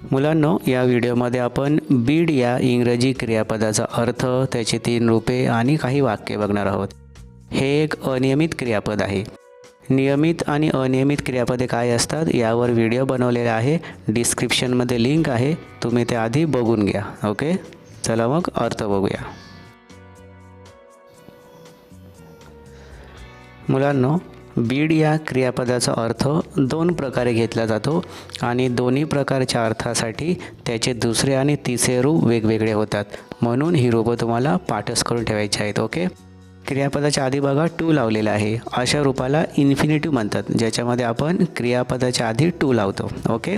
मुलांनो, या व्हिडिओमध्ये आपण बीड या इंग्रजी क्रियापदाचा अर्थ, त्याची 3 रूपे आणि काही वाक्ये बघणार आहोत। हे एक अनियमित क्रियापद आहे। नियमित आणि अनियमित क्रियापदे काय असतात यावर व्हिडिओ बनवलेला आहे, डिस्क्रिप्शनमध्ये लिंक आहे, तुम्ही ते आधी बघून घ्या। ओके, चला मग अर्थ बघूया। मुलांनो, बीड या क्रियापदाचा अर्थ 2 प्रकारे घेतला जातो आणि दोन्ही प्रकारच्या अर्थासाठी त्याचे दुसरे आणि तिसरे रूप वेगवेगळे होतात, म्हणून ही रूपं तुम्हाला पाठच करून ठेवायची आहेत। ओके, क्रियापदाच्या आधी बघा टू लावलेला आहे, अशा रूपाला इन्फिनिटिव्ह म्हणतात, ज्याच्यामध्ये आपण क्रियापदाच्या आधी टू लावतो। ओके,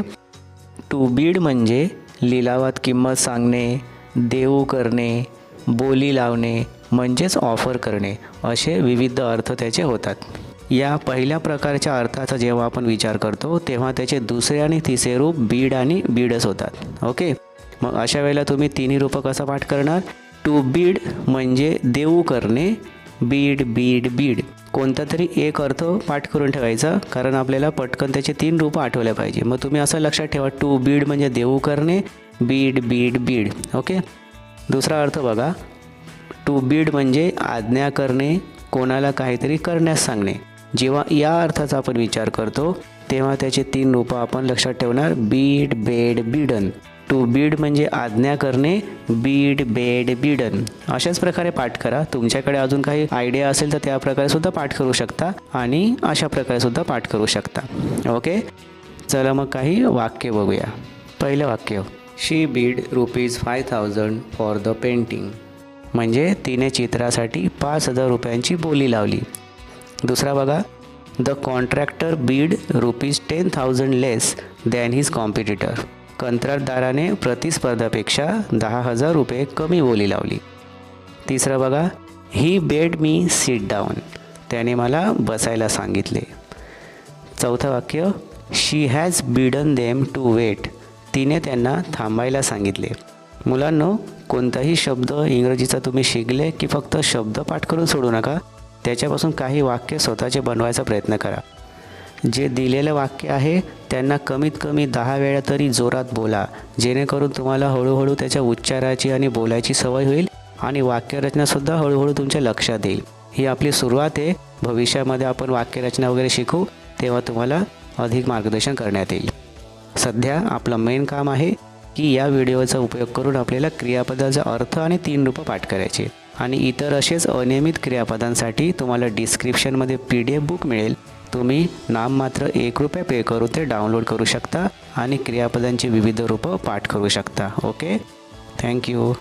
टू बीड म्हणजे लिलावात किंमत सांगणे, देऊ करणे, बोली लावणे म्हणजेच ऑफर करणे, असे विविध अर्थ त्याचे होतात। या पहिल्या प्रकारच्या अर्थाचा जेव्हा आपण विचार करतो तेव्हा त्याचे दुसरे आणि तिसरे रूप बीड आणि बीडच होतात। ओके, मग अशा वेळेला तुम्ही तिन्ही रूपं कसं पाठ करणार? टू बीड म्हणजे देऊ करणे, बीड बीड बीड, कोणता तरी एक अर्थ पाठ करून ठेवायचा, कारण आपल्याला पटकन त्याचे 3 रूपं आठवल्या पाहिजे। मग तुम्ही असं लक्षात ठेवा, टू बीड म्हणजे देऊ करणे, बीड बीड बीड। ओके, दुसरा अर्थ बघा, टू बीड म्हणजे आज्ञा करणे, कोणाला काहीतरी करण्यास सांगणे। जेव्हा या अर्थाचा आपण विचार करतो तेव्हा त्याचे 3 रूपं आपण लक्षात ठेवणार, bid bade bidden. To bid म्हणजे आज्ञा करणे, बीड बेड बीडन। अशाच प्रकारे पाठ करा। तुमच्याकडे अजून काही आयडिया असेल तर त्या प्रकारे सुद्धा पाठ करू शकता आणि अशा प्रकारे सुद्धा पाठ करू शकता। ओके, चला मग काही वाक्य बघूया। पहिलं वाक्य, she bid ₹5000 for the painting, म्हणजे तिने चित्रासाठी 5000 रुपयांची बोली लावली। दुसरा बघा, the contractor bid ₹10,000 less than his competitor, कंत्राटदाराने प्रतिस्पर्धापेक्षा 10,000 रुपये कमी बोली लावली। तिसरं बघा, he bade me sit down, त्याने मला बसायला सांगितले। चौथं वाक्य, she has bidden them to wait, तिने त्यांना थांबायला सांगितले। मुलांनो, कोणताही शब्द इंग्रजीचा तुम्ही शिकले की फक्त शब्द पाठ करून सोडू नका, त्याच्यापासून काही वाक्य स्वतःचे बनवायचा प्रयत्न करा। जे दिलेलं वाक्य आहे त्यांना कमीत कमी 10 वेळा तरी जोरात बोला, जेणेकरून तुम्हाला हळूहळू त्याच्या उच्चाराची आणि बोलायची सवय होईल आणि वाक्यरचनासुद्धा हळूहळू तुमच्या लक्षात येईल। ही आपली सुरुवात आहे, भविष्यामध्ये आपण वाक्यरचना वगैरे शिकू तेव्हा तुम्हाला अधिक मार्गदर्शन करण्यात येईल। सध्या आपलं मेन काम आहे की या व्हिडिओचा उपयोग करून आपल्याला क्रियापदाचा अर्थ आणि 3 रूपं पाठ करायचे, आणि इतर असेच अनियमित क्रियापदांसाठी तुम्हाला डिस्क्रिप्शनमध्ये PDF बुक मिळेल, तुम्ही नाममात्र ₹1 पे करून ते डाउनलोड करू शकता आणि क्रियापदांची विविध रूपं पाठ करू शकता। Okay, thank you.